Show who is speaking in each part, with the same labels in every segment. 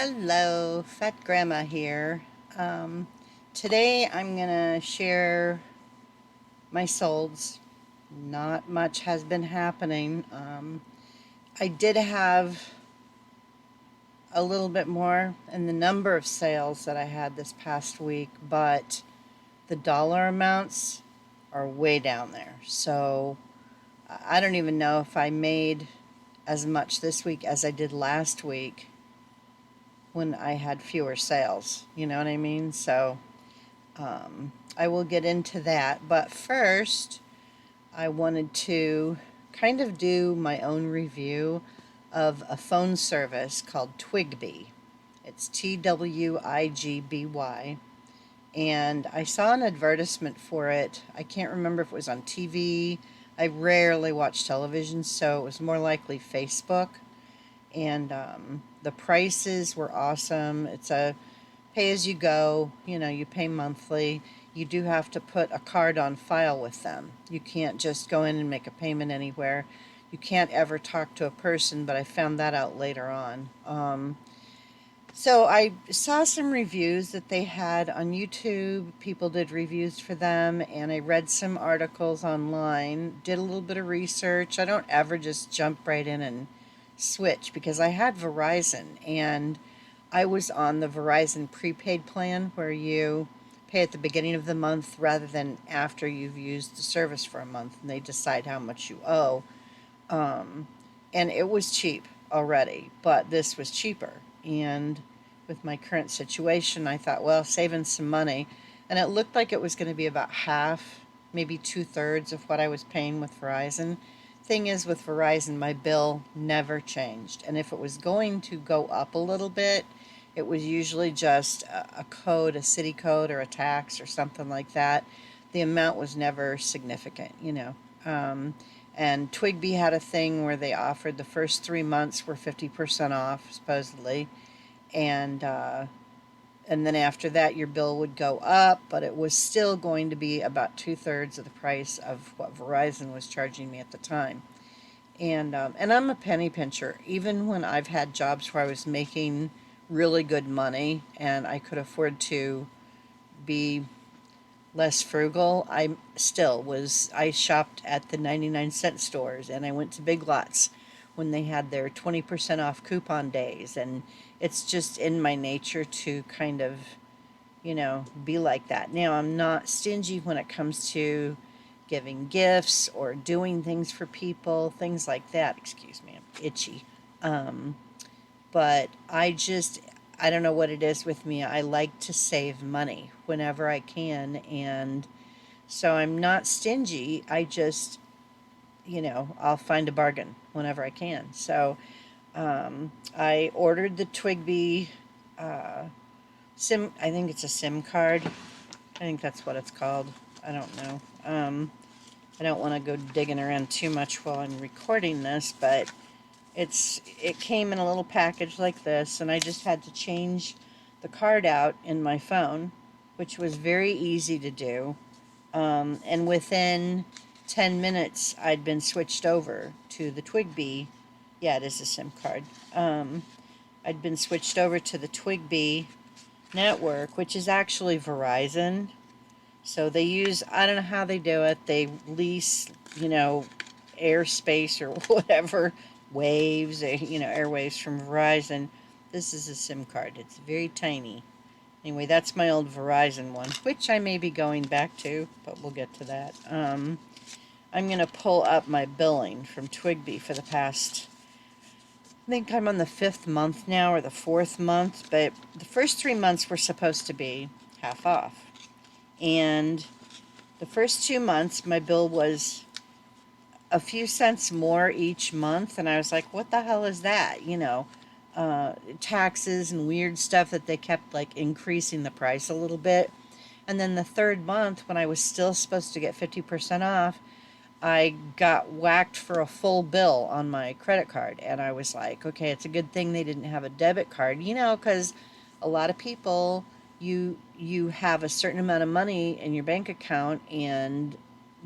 Speaker 1: Hello, Fat Grandma here. Um, Today I'm gonna share my solds. Not much has been happening. I did have a little bit more in the number of sales that I had this past week, but the dollar amounts are way down there. So I don't even know if I made as much this week as I did last week when I had fewer sales. You know what I mean? So I will get into that. But first, I wanted to kind of do my own review of a phone service called Twigby. It's Twigby. And I saw an advertisement for it. I can't remember if it was on TV. I rarely watch television, so it was more likely Facebook. And the prices were awesome. It's a pay as you go, you pay monthly. You do have to put a card on file with them. You can't just go in and make a payment anywhere. You can't ever talk to a person, but I found that out later on. So I saw some reviews that they had on YouTube. People did reviews for them, and I read some articles online, did a little bit of research. I don't ever just jump right in and switch because I had Verizon, and I was on the Verizon prepaid plan where you pay at the beginning of the month rather than after you've used the service for a month, and they decide how much you owe. Um, and it was cheap already, but this was cheaper. And with my current situation, I thought, well, saving some money. And it looked like it was going to be about half, maybe two-thirds of what I was paying with Verizon. Thing is, with Verizon, my bill never changed. And if it was going to go up a little bit, it was usually just a code, a city code, or a tax, or something like that. The amount was never significant. And Twigby had a thing where they offered the first 3 months were 50% off, supposedly, and uh, and then after that your bill would go up, but it was still going to be about two-thirds of the price of what Verizon was charging me at the time. And I'm a penny pincher. Even when I've had jobs where I was making really good money and I could afford to be less frugal, I shopped at the 99-cent stores and I went to Big Lots when they had their 20% off coupon days. And it's just in my nature to kind of, be like that. Now, I'm not stingy when it comes to giving gifts or doing things for people, things like that. Excuse me, I'm itchy. Um, but I don't know what it is with me. I like to save money whenever I can. And so I'm not stingy. I'll find a bargain whenever I can. So I ordered the Twigby SIM. I think it's a SIM card. I think that's what it's called. I don't know. I don't want to go digging around too much while I'm recording this, but it came in a little package like this, and I just had to change the card out in my phone, which was very easy to do. And within 10 minutes, I'd been switched over to the Twigby. Yeah, it is a SIM card. I'd been switched over to the Twigby network, which is actually Verizon. So they use, I don't know how they do it. They lease, airspace or whatever, waves, airwaves from Verizon. This is a SIM card. It's very tiny. Anyway, that's my old Verizon one, which I may be going back to, but we'll get to that. I'm going to pull up my billing from Twigby for the past, I think I'm on the 5th month now, or the 4th month, but the first 3 months were supposed to be half off. And the first 2 months, my bill was a few cents more each month, and I was like, what the hell is that? Taxes and weird stuff that they kept like increasing the price a little bit. And then the 3rd month, when I was still supposed to get 50% off, I got whacked for a full bill on my credit card. And I was like, okay, it's a good thing they didn't have a debit card, because a lot of people, you have a certain amount of money in your bank account and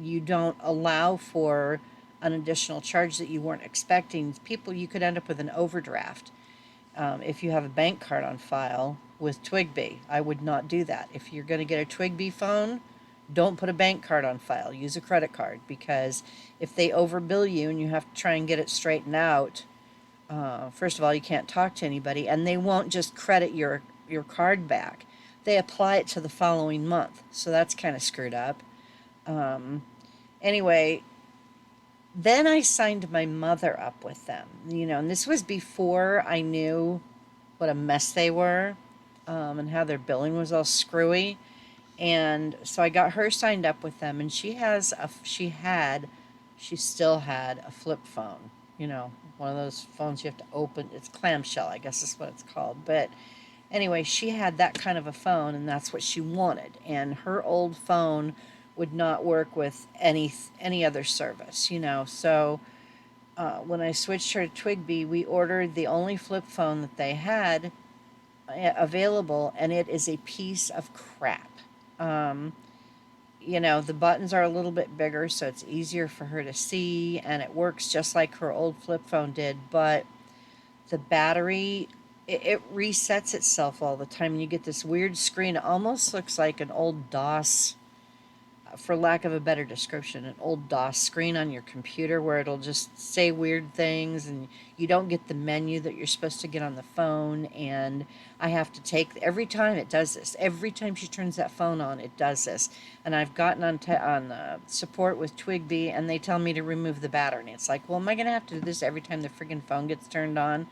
Speaker 1: you don't allow for an additional charge that you weren't expecting. People, you could end up with an overdraft. if you have a bank card on file with Twigby. I would not do that. If you're going to get a Twigby phone, don't put a bank card on file. Use a credit card, because if they overbill you and you have to try and get it straightened out, first of all, you can't talk to anybody, and they won't just credit your card back. They apply it to the following month, so that's kind of screwed up. Um, anyway, then I signed my mother up with them, and this was before I knew what a mess they were, and how their billing was all screwy. And so I got her signed up with them, and she still had a flip phone, one of those phones you have to open. It's clamshell, I guess is what it's called. But anyway, she had that kind of a phone, and that's what she wanted. And her old phone would not work with any other service, So when I switched her to Twigby, we ordered the only flip phone that they had available, and it is a piece of crap. Um, the buttons are a little bit bigger, so it's easier for her to see, and it works just like her old flip phone did, but the battery, it resets itself all the time, and you get this weird screen. It almost looks like an old DOS, for lack of a better description, an old DOS screen on your computer, where it'll just say weird things, and you don't get the menu that you're supposed to get on the phone. And I have to every time it does this, every time she turns that phone on, it does this. And I've gotten on support with Twigby, and they tell me to remove the battery. And it's like, well, am I going to have to do this every time the friggin' phone gets turned on?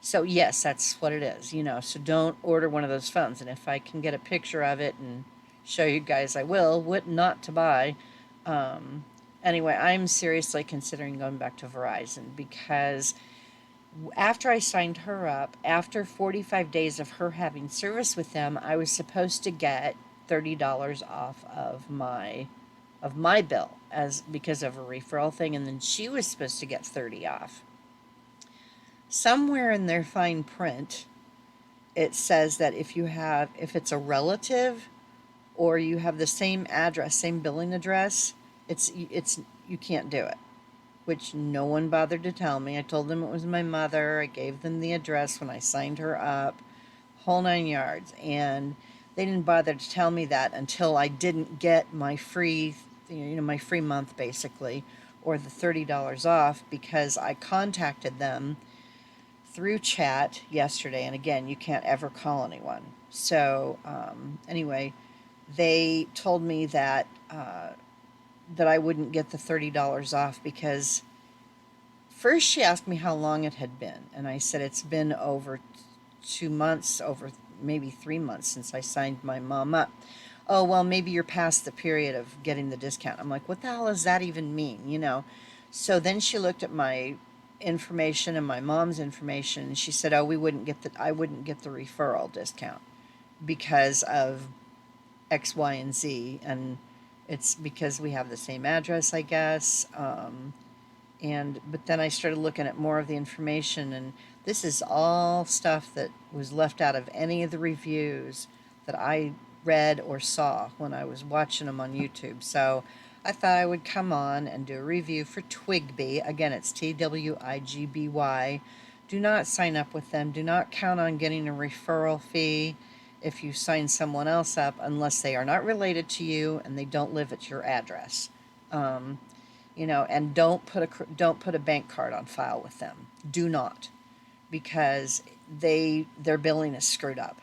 Speaker 1: So yes, that's what it is, So don't order one of those phones. And if I can get a picture of it and show you guys, I will. What not to buy. Anyway, I'm seriously considering going back to Verizon, because after I signed her up, after 45 days of her having service with them, I was supposed to get $30 off of my bill, because of a referral thing, and then she was supposed to get 30 off. Somewhere in their fine print, it says that if it's a relative, or you have the same address, same billing address, it's you can't do it, which no one bothered to tell me. I told them it was my mother. I gave them the address when I signed her up, whole 9 yards, and they didn't bother to tell me that until I didn't get my free, my free month basically, or the $30 off, because I contacted them through chat yesterday, and again, you can't ever call anyone. So anyway, they told me that that I wouldn't get the $30 off, because first she asked me how long it had been, and I said it's been over 2 months, over maybe 3 months since I signed my mom up. Oh, well, maybe you're past the period of getting the discount. I'm like, what the hell does that even mean, So then she looked at my information and my mom's information, and she said, oh, I wouldn't get the referral discount because of X, Y, and Z, and it's because we have the same address, I guess. But then I started looking at more of the information, and this is all stuff that was left out of any of the reviews that I read or saw when I was watching them on YouTube. So I thought I would come on and do a review for Twigby. Again, it's Twigby. Do not sign up with them. Do not count on getting a referral fee if you sign someone else up, unless they are not related to you and they don't live at your address. And don't put a bank card on file with them. Do not, because their billing is screwed up.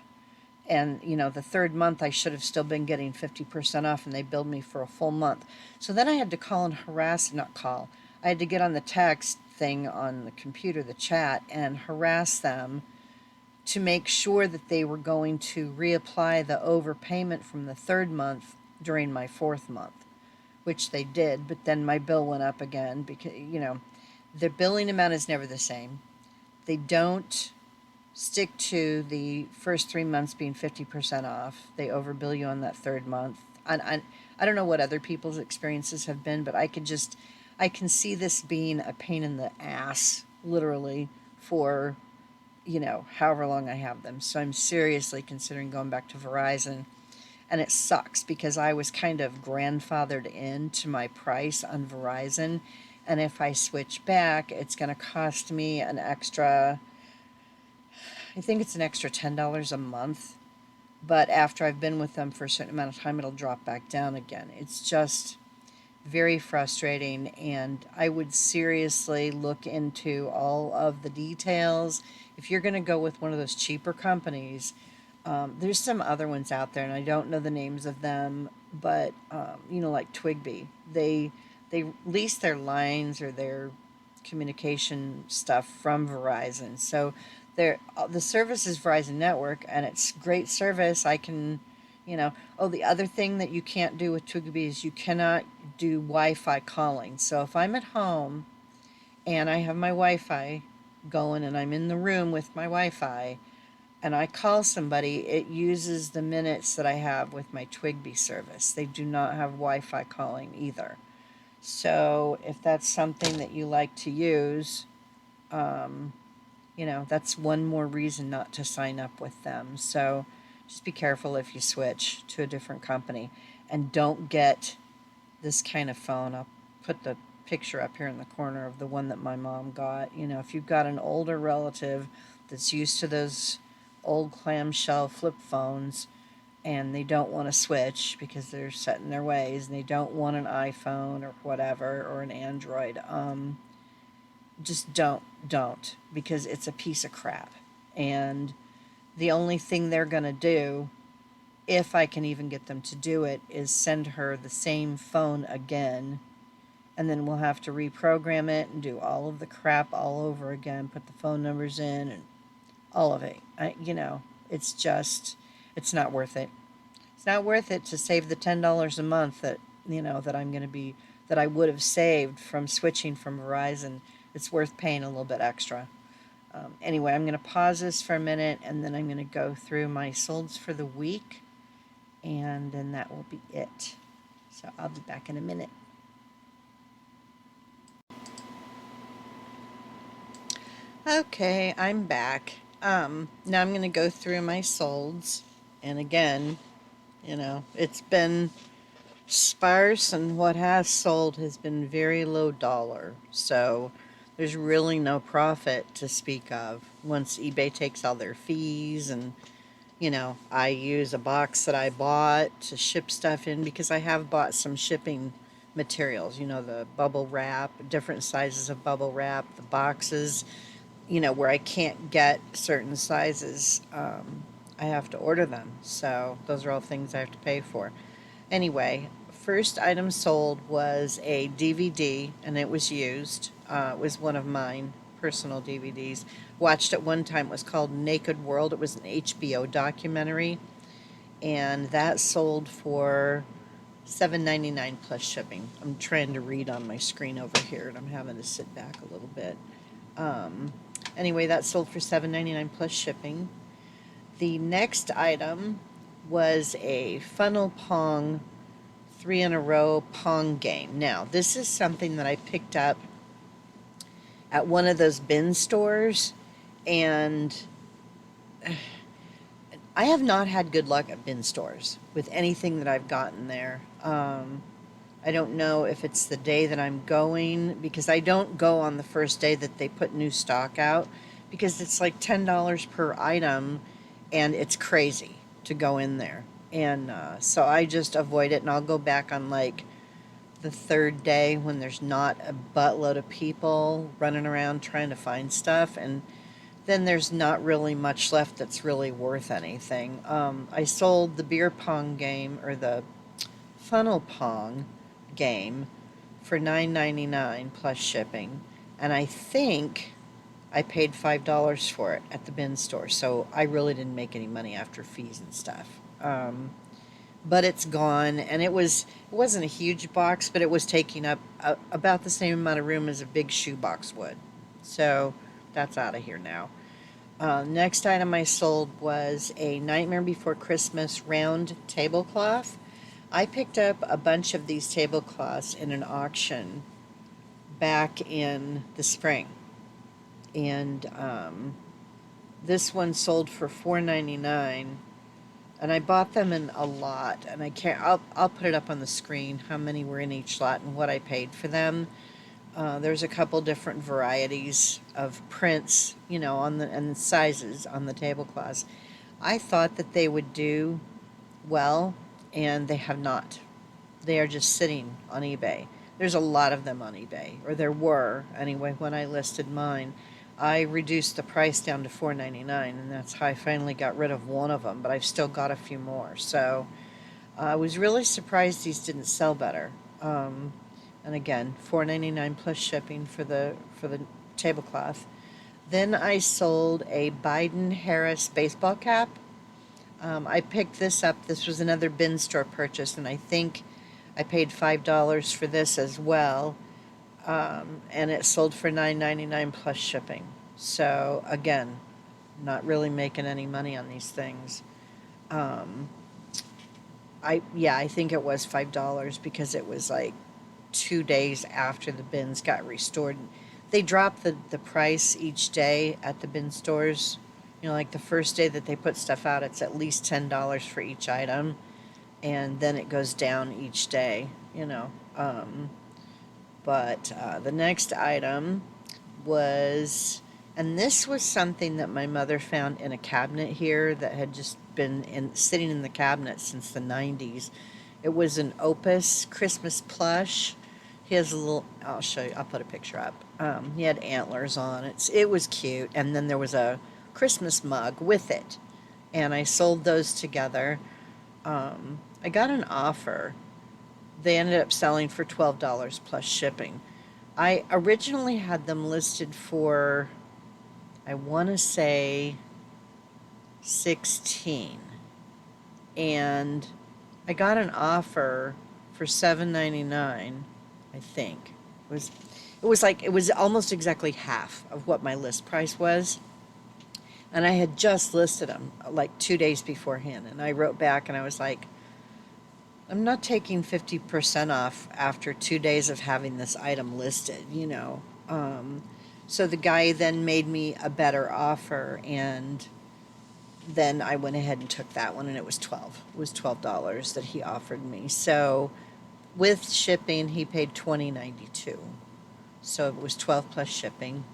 Speaker 1: And the third month I should have still been getting 50% off, and they billed me for a full month. So then I had to call and I had to get on the text thing on the computer, the chat, and harass them to make sure that they were going to reapply the overpayment from the third month during my fourth month, which they did. But then my bill went up again, because the billing amount is never the same. They don't stick to the first 3 months being 50% off. They overbill you on that third month. And I don't know what other people's experiences have been, but I can see this being a pain in the ass, literally, for however long I have them. So I'm seriously considering going back to Verizon. And it sucks, because I was kind of grandfathered into my price on Verizon. And if I switch back, it's going to cost me an extra I think it's an extra $10 a month. But after I've been with them for a certain amount of time, it'll drop back down again. It's just very frustrating, and I would seriously look into all of the details. If you're going to go with one of those cheaper companies, there's some other ones out there, and I don't know the names of them, but like Twigby, they lease their lines or their communication stuff from Verizon. So the service is Verizon Network, and it's great service. I can, oh, the other thing that you can't do with Twigby is you cannot do Wi-Fi calling. So if I'm at home and I have my Wi-Fi going and I'm in the room with my Wi-Fi and I call somebody, it uses the minutes that I have with my Twigby service. They do not have Wi-Fi calling either. So if that's something that you like to use, that's one more reason not to sign up with them. So just be careful if you switch to a different company, and don't get this kind of phone. I'll put the picture up here in the corner of the one that my mom got. If you've got an older relative that's used to those old clamshell flip phones and they don't want to switch because they're set in their ways and they don't want an iPhone or whatever or an Android, just don't, because it's a piece of crap. And the only thing they're going to do, if I can even get them to do it, is send her the same phone again, and then we'll have to reprogram it and do all of the crap all over again, put the phone numbers in and all of it. It's not worth it. It's not worth it to save the $10 a month that I would have saved from switching from Verizon. It's worth paying a little bit extra. Anyway, I'm going to pause this for a minute, and then I'm going to go through my solds for the week, and then that will be it. So I'll be back in a minute. Okay, I'm back. Now I'm going to go through my solds, and again, it's been sparse, and what has sold has been very low dollar. So there's really no profit to speak of once eBay takes all their fees. And I use a box that I bought to ship stuff in, because I have bought some shipping materials, the bubble wrap, different sizes of bubble wrap, the boxes, where I can't get certain sizes. I have to order them. So those are all things I have to pay for. Anyway, first item sold was a DVD, and it was used. It was one of mine personal DVDs. Watched it one time. It was called Naked World. It was an HBO documentary, and that sold for $7.99 plus shipping. I'm trying to read on my screen over here, and I'm having to sit back a little bit. Anyway, that sold for $7.99 plus shipping. The next item was a funnel pong 3-in-a-row pong game. Now, this is something that I picked up at one of those bin stores, and I have not had good luck at bin stores with anything that I've gotten there. I don't know if it's the day that I'm going, because I don't go on the first day that they put new stock out, because it's like $10 per item, and it's crazy to go in there. And so I just avoid it, and I'll go back on like the third day when there's not a buttload of people running around trying to find stuff, and then there's not really much left that's really worth anything. I sold the beer pong game, or the funnel pong game, for $9.99 plus shipping, and I think I paid $5 for it at the bin store, so I really didn't make any money after fees and stuff. But it's gone, and it wasn't a huge box, but it was taking up about the same amount of room as a big shoebox would. So that's out of here now. Next item I sold was a Nightmare Before Christmas round tablecloth. I picked up a bunch of these tablecloths in an auction back in the spring, and this one sold for $4.99. And I bought them in a lot, and I'll put it up on the screen how many were in each lot and what I paid for them. There's a couple different varieties of prints, you know, on the and sizes on the tablecloths. I thought that they would do well, and they have not. They are just sitting on eBay. There's a lot of them on eBay, or there were anyway when I listed mine. I reduced the price down to $4.99, and that's how I finally got rid of one of them. But I've still got a few more. So I was really surprised these didn't sell better. And again, $4.99 plus shipping for the tablecloth. Then I sold a Biden Harris baseball cap. I picked this up. This was another bin store purchase, and I think I paid $5 for this as well. And it sold for $9.99 plus shipping. So again, not really making any money on these things. I think it was $5 because it was like 2 days after the bins got restored. They drop the price each day at the bin stores. You know, like the first day that they put stuff out, it's at least $10 for each item, and then it goes down each day, you know. But the next item was, and this was something that my mother found in a cabinet here that had just been sitting in the cabinet since the 90s. It was an Opus Christmas plush. He has a little, I'll show you, I'll put a picture up. He had antlers on it. It was cute. And then there was a Christmas mug with it. And I sold those together. I got an offer. They ended up selling for $12 plus shipping. I originally had them listed for, I want to say, 16, and I got an offer for $7.99. I think it was almost exactly half of what my list price was, and I had just listed them like 2 days beforehand. And I wrote back and I was like, I'm not taking 50% off after 2 days of having this item listed, you know. So the guy then made me a better offer, and then I went ahead and took that one, and it was $12 that he offered me. So with shipping, he paid $20.92. So it was 12 plus shipping.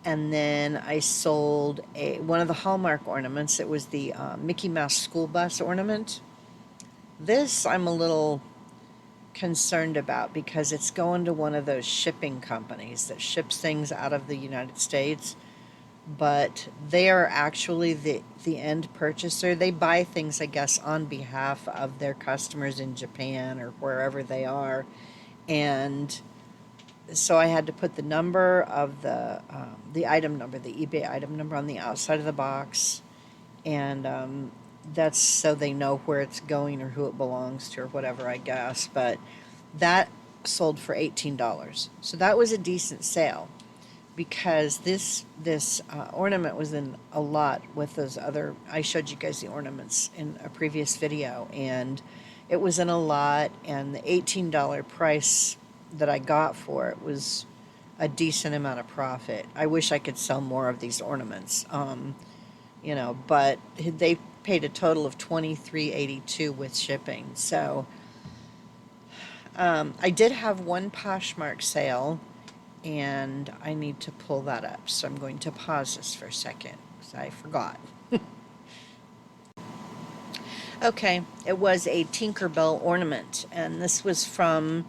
Speaker 1: And then I sold one of the Hallmark ornaments. It was the Mickey Mouse school bus ornament. This I'm a little concerned about because it's going to one of those shipping companies that ships things out of the United States, but they are actually the end purchaser. They buy things, I guess, on behalf of their customers in Japan or wherever they are. And so I had to put the number of the item number, the eBay item number, on the outside of the box, and that's so they know where it's going or who it belongs to or whatever, I guess. But that sold for $18, so that was a decent sale, because this ornament was in a lot with those other. I showed you guys the ornaments in a previous video, and it was in a lot, and the $18 price that I got for it was a decent amount of profit. I wish I could sell more of these ornaments, you know, but they paid a total of $23.82 with shipping. So I did have one Poshmark sale, and I need to pull that up. So I'm going to pause this for a second because I forgot. Okay, it was a Tinkerbell ornament, and this was from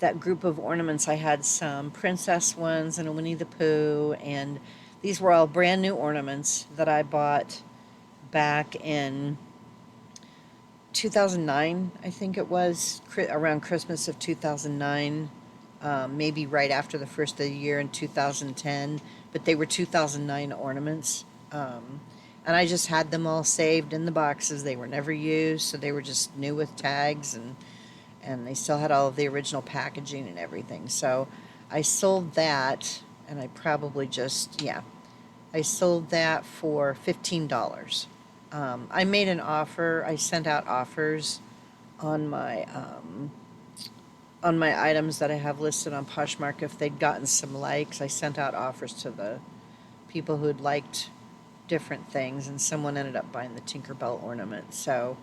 Speaker 1: that group of ornaments. I had some princess ones and a Winnie the Pooh, and these were all brand new ornaments that I bought back in 2009, I think it was, around Christmas of 2009, maybe right after the first of the year in 2010, but they were 2009 ornaments. And I just had them all saved in the boxes. They were never used, so they were just new with tags, and they still had all of the original packaging and everything. So I sold that, and I probably just, yeah, I sold that for $15. I made an offer. I sent out offers on my items that I have listed on Poshmark. If they'd gotten some likes, I sent out offers to the people who had liked different things, and someone ended up buying the Tinkerbell ornament. So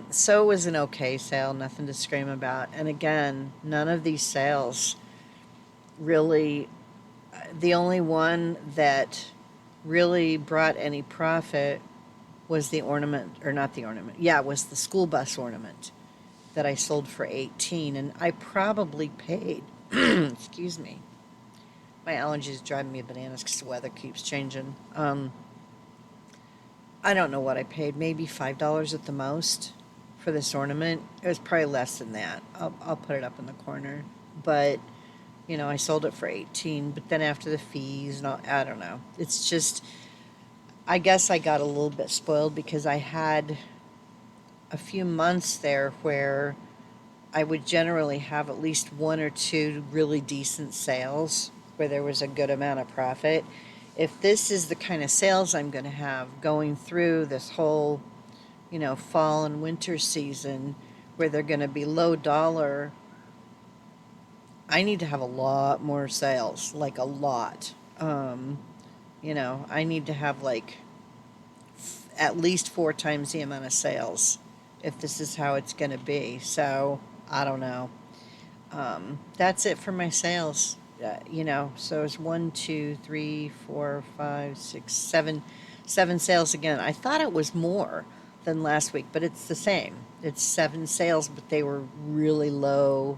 Speaker 1: so it was an okay sale, nothing to scream about. And again, none of these sales really, the only one that really brought any profit was the ornament, or not the ornament. Yeah, it was the school bus ornament that I sold for 18, and I probably paid, excuse me, my allergies drive me bananas because the weather keeps changing. I don't know what I paid, maybe $5 at the most for this ornament. It was probably less than that. I'll put it up in the corner. But, you know, I sold it for 18, but then after the fees and all, I don't know. It's just, I guess I got a little bit spoiled because I had a few months there where I would generally have at least one or two really decent sales where there was a good amount of profit. If this is the kind of sales I'm going to have going through this whole, you know, fall and winter season where they're going to be low dollar, I need to have a lot more sales, like a lot. You know, I need to have like at least 4 times the amount of sales if this is how it's going to be. So, I don't know. That's it for my sales. You know, so it's 1, 2, 3, 4, 5, 6, 7, 7 sales again. I thought it was more than last week, but it's the same. It's 7 sales, but they were really low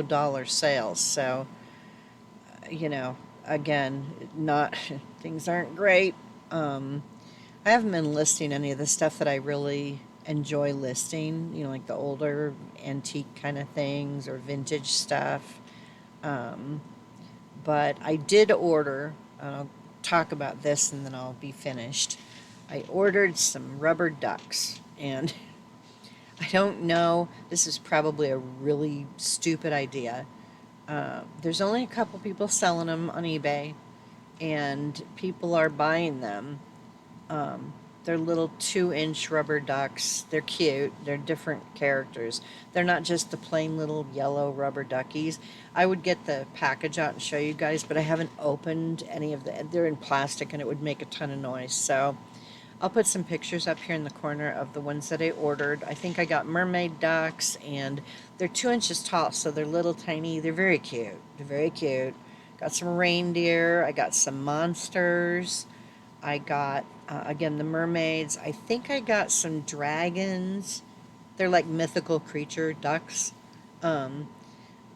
Speaker 1: dollar sales. So, you know, again, not things aren't great. I haven't been listing any of the stuff that I really enjoy listing, you know, like the older antique kind of things or vintage stuff. Um, but I did order, I'll talk about this and then I'll be finished. I ordered some rubber ducks, and I don't know, this is probably a really stupid idea. There's only a couple people selling them on eBay, and people are buying them. They're little 2-inch rubber ducks. They're cute. They're different characters. They're not just the plain little yellow rubber duckies. I would get the package out and show you guys, but I haven't opened any of the. They're in plastic and it would make a ton of noise. So I'll put some pictures up here in the corner of the ones that I ordered. I think I got mermaid ducks, and they're 2 inches tall, so they're little tiny. They're very cute. They're very cute. Got some reindeer. I got some monsters. I got, again, the mermaids. I think I got some dragons. They're like mythical creature ducks. Um,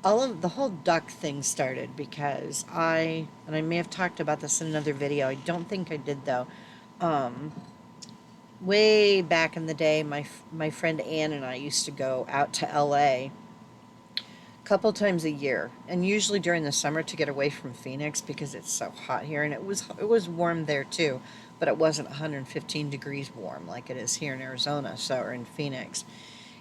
Speaker 1: all of the whole duck thing started because and I may have talked about this in another video. I don't think I did though. Um, Way back in the day, my friend Ann and I used to go out to LA a couple times a year, and usually during the summer to get away from Phoenix because it's so hot here, and it was warm there too, but it wasn't 115 degrees warm like it is here in Arizona, so or in Phoenix.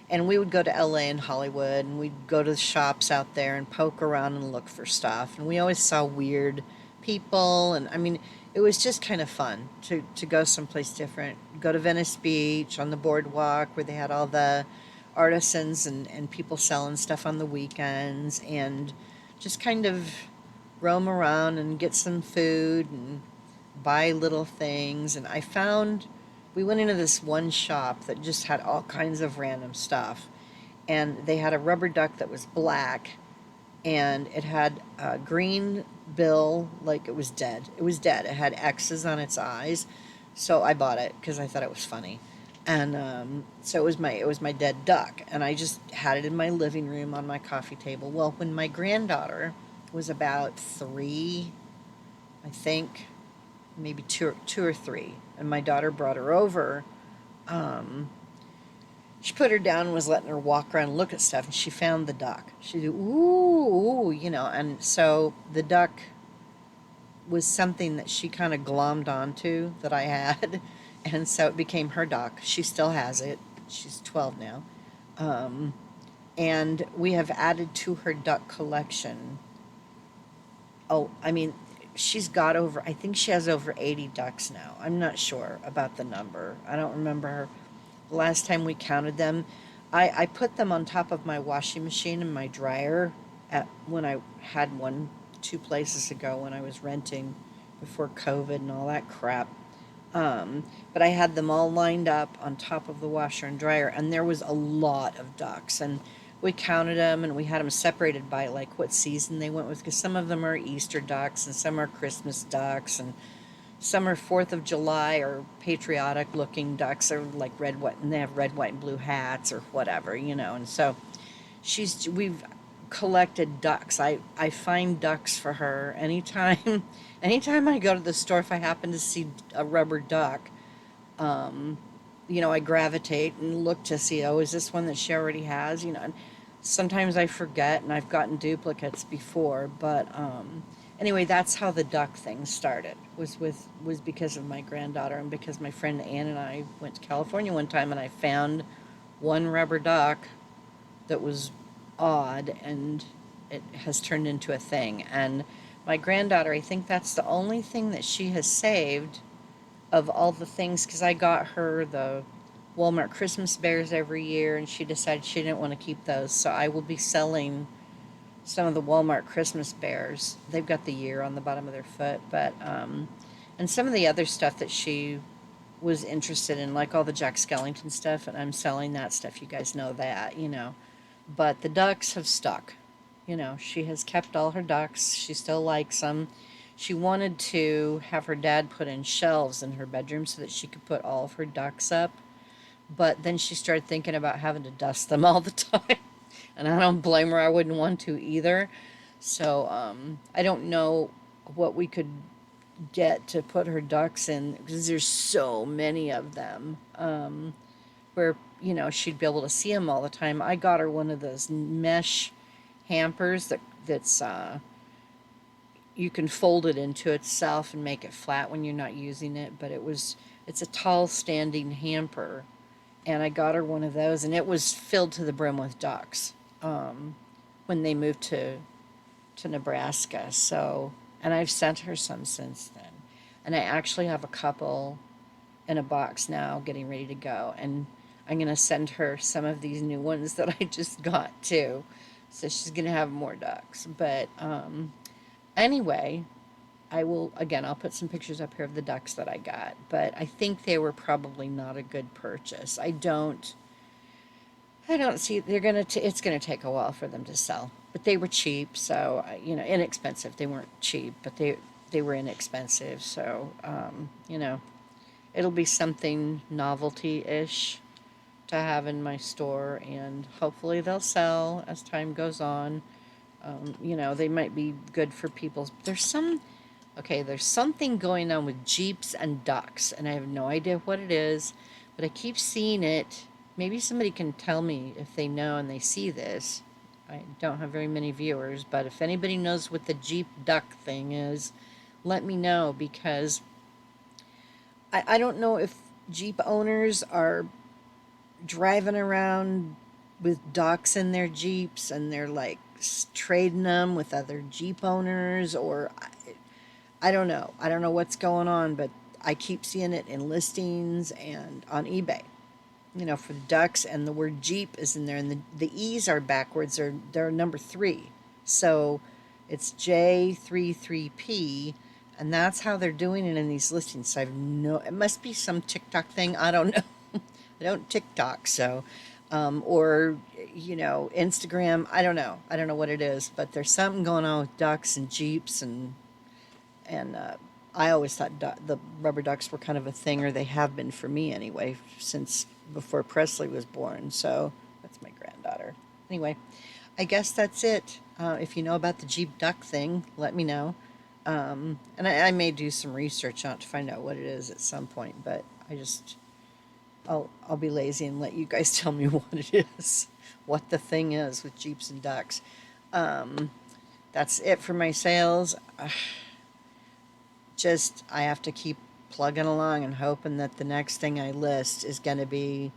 Speaker 1: And we would go to LA and Hollywood, and we'd go to the shops out there and poke around and look for stuff. And we always saw weird people, and I mean, it was just kind of fun to go someplace different. Go to Venice Beach on the boardwalk where they had all the artisans and people selling stuff on the weekends, and just kind of roam around and get some food and buy little things. And we went into this one shop that just had all kinds of random stuff. And they had a rubber duck that was black, and it had a green bill, like it was dead. It was dead. It had X's on its eyes. So I bought it because I thought it was funny. And so it was my dead duck, and I just had it in my living room on my coffee table. Well, when my granddaughter was about 3, I think, maybe two or three, and my daughter brought her over. She put her down and was letting her walk around and look at stuff, and she found the duck. She said, ooh, you know, and so the duck was something that she kind of glommed onto that I had, and so it became her duck. She still has it. She's 12 now. And we have added to her duck collection. Oh, I mean, I think she has over 80 ducks now. I'm not sure about the number. I don't remember the last time we counted them. I put them on top of my washing machine and my dryer when I had one 2 places ago when I was renting before COVID and all that crap. But I had them all lined up on top of the washer and dryer, and there was a lot of ducks. And we counted them and we had them separated by like what season they went with, because some of them are Easter ducks and some are Christmas ducks and some are 4th of July or patriotic looking ducks, or like red, white, and they have red, white, and blue hats or whatever, you know. And so we've collected ducks. I find ducks for her anytime. Anytime I go to the store, if I happen to see a rubber duck, you know, I gravitate and look to see, oh, is this one that she already has? You know, and sometimes I forget, and I've gotten duplicates before. But anyway, that's how the duck thing started. Was because of my granddaughter, and because my friend Ann and I went to California one time, and I found one rubber duck that was odd, and it has turned into a thing. And my granddaughter, I think that's the only thing that she has saved of all the things, because I got her the Walmart Christmas bears every year, and she decided she didn't want to keep those. So I will be selling some of the Walmart Christmas bears. They've got the year on the bottom of their foot, but and some of the other stuff that she was interested in, like all the Jack Skellington stuff, and I'm selling that stuff. You guys know that, you know. But the ducks have stuck. You know, she has kept all her ducks. She still likes them. She wanted to have her dad put in shelves in her bedroom so that she could put all of her ducks up. But then she started thinking about having to dust them all the time. And I don't blame her. I wouldn't want to either. So I don't know what we could get to put her ducks in, because there's so many of them, where, you know, she'd be able to see them all the time. I got her one of those mesh hampers that's you can fold it into itself and make it flat when you're not using it, but it's a tall standing hamper, and I got her one of those, and it was filled to the brim with ducks when they moved to Nebraska. So, and I've sent her some since then, and I actually have a couple in a box now getting ready to go, and I'm going to send her some of these new ones that I just got too, so she's going to have more ducks. But anyway, I'll put some pictures up here of the ducks that I got, but I think they were probably not a good purchase. I don't see, it's gonna take a while for them to sell, but they were cheap, so, you know, inexpensive. They weren't cheap, but they were inexpensive, so, you know, it'll be something novelty-ish to have in my store, and hopefully they'll sell as time goes on. You know, they might be good for people's, there's something going on with Jeeps and ducks, and I have no idea what it is, but I keep seeing it. Maybe somebody can tell me if they know and they see this. I don't have very many viewers, but if anybody knows what the Jeep duck thing is, let me know, because I don't know if Jeep owners are driving around with ducks in their Jeeps and they're like trading them with other Jeep owners, or I don't know. I don't know what's going on, but I keep seeing it in listings and on eBay, you know, for the ducks, and the word Jeep is in there, and the E's are backwards. They're number 3. So it's J33P, and that's how they're doing it in these listings. So it must be some TikTok thing. I don't know. I don't TikTok, so, or, you know, Instagram. I don't know. I don't know what it is, but there's something going on with ducks and Jeeps, and I always thought the rubber ducks were kind of a thing, or they have been for me anyway, since before Presley was born. So that's my granddaughter. Anyway, I guess that's it. If you know about the Jeep duck thing, let me know. And I may do some research on it to find out what it is at some point, but I'll be lazy and let you guys tell me what it is, what the thing is with Jeeps and ducks. That's it for my sales. I have to keep plugging along and hoping that the next thing I list is going to be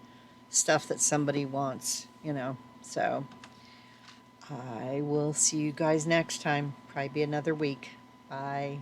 Speaker 1: stuff that somebody wants, you know. So I will see you guys next time. Probably be another week. Bye.